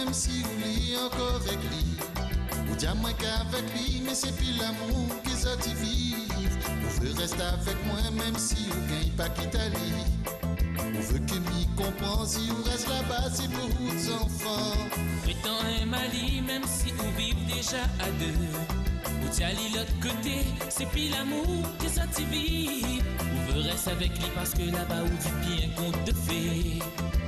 même si vous l'y encore avec lui. Ou dire moi qu'avec lui, mais c'est plus l'amour que ça t'y vive. Vous veut rester avec moi même si vous gagne pas quitter lui. On veut que m'y comprenne si vous reste là-bas, c'est pour vos enfants. Prétend un mali même si vous vivez déjà à deux. Ou t'y allez l'autre côté, c'est plus l'amour que ça t'y vive. On veut rester avec lui parce que là-bas où du bien compte de fait.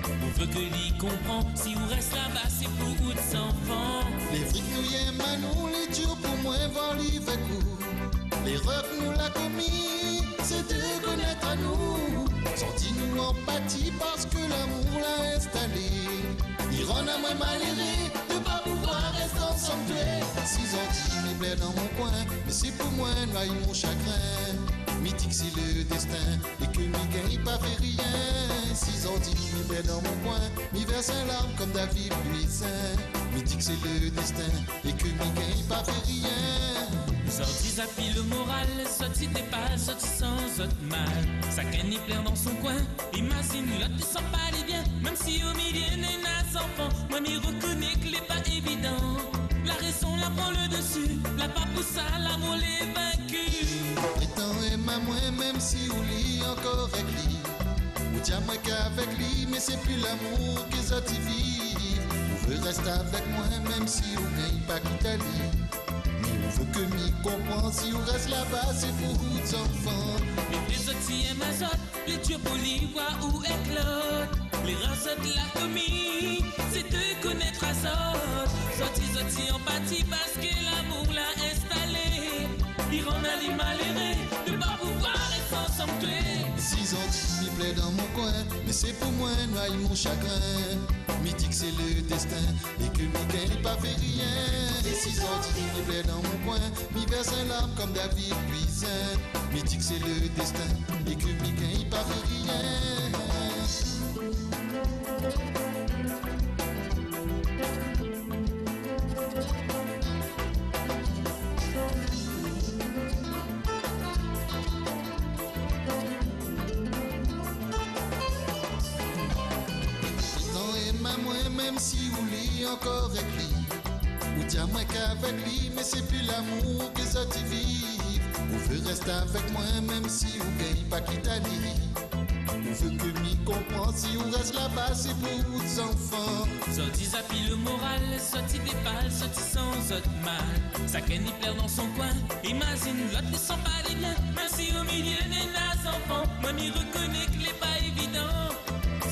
On veut que lui comprend, si on reste là-bas c'est pour vous des enfants. Les frics nous y aiment à nous, les durs pour moi voir l'hiver court. L'erreur que nous l'a commis, c'est de connaître à nous. Sortis-nous en pâtis parce que l'amour l'a installé. Il rend à moi malheureux de pas pouvoir rester ensemble. 6 ans dit, mes blés dans mon coin, mais c'est pour moi noyer mon chagrin. Mythique c'est le destin, et que mi gagne pas fait rien. 6 ans dit, mes blés dans mon coin, mi verse un larme comme David Luisin. Mythique c'est le destin, et que mi gagne pas fait rien. Sorti zappi le moral, sorti des pas, sorti sans autre mal. Chacun y pleure dans son coin, imagine l'autre ne sent pas les biens. Même si au milieu n'est pas enfant, moi m'y reconnais que l'est pas évident. La raison la prend le dessus, la pas pour ça, l'amour l'est vaincu. Étant aime à moi même si vous lit encore avec lui. Ou tiens moi qu'avec lui, mais c'est plus l'amour que ça t'y vive. Vous veut rester avec moi même si vous gagne pas quitter lui. On veut que m'y comprenne, si on reste là-bas, c'est pour vous enfants. Mais les autres y aiment à zot, les dieux pour l'y voir où éclate. Les races de la commis, c'est de connaître à zot. Sorti en pâtit parce que l'amour l'a installé. Il rend à les malheureux de pas pouvoir être ensemble. 6 ans dit, m'y plaît dans mon coin, mais c'est pour moi, noyer mon chagrin. Mythique c'est le destin, et que mi gagne pas fait rien. 6 ans dit, m'y plaît dans mon coin, mi verse un larme comme David Luisin. Mythique c'est le destin, et que mi gagne pas fait rien. Même si vous lit encore avec lui. Ou dire moi qu'avec lui, mais c'est plus l'amour que ça t'y vive. Vous veut rester avec moi même si vous gagne pas quitter lui. Vous veut que m'y comprenne, si on reste là-bas c'est pour vos enfants. Sorti zappi le moral, sorti des balles, sorti sans autre mal. Chacun y pleure dans son coin, imagine l'autre ne sent pas les biens. Même si au milieu n'est pas enfant, moi m'y reconnais que l'est pas évident.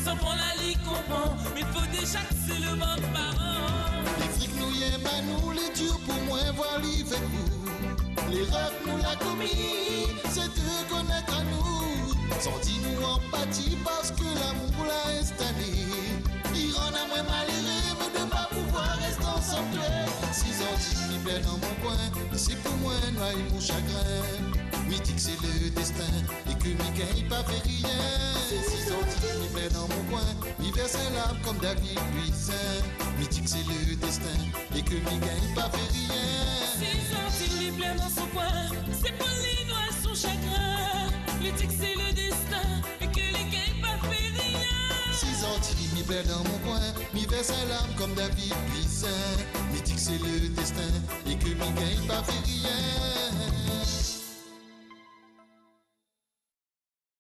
Sans prendre la lit comprend, mais faut déjà que c'est le bon parent. Les frics nous y aiment à nous, les durs pour moi voir l'hiver court. L'erreur que nous l'a commis, c'est de connaître à nous. Sortis-nous en pâtis parce que l'amour l'a installé. Il rend à moi malheureux, mais de pas pouvoir rester ensemble. 6 ans dit, m'y plaît dans mon coin, mais c'est pour moi noyer mon chagrin. Mythique c'est le destin, et que mi gagne pas fait rien. 6 ans dit, m'y plaît dans mon coin, mi verse un larme comme David Luisin. Mythique c'est le destin, et que mi gagne pas fait rien. 6 ans dit, m'y plaît dans son coin, c'est pour lui noyer son chagrin. Mythique c'est le destin, et que les gagne pas fait rien. 6 ans dit, m'y plaît dans mon coin, mi verse un larme comme David Luisin. Mythique c'est le destin, et que mi gagne pas fait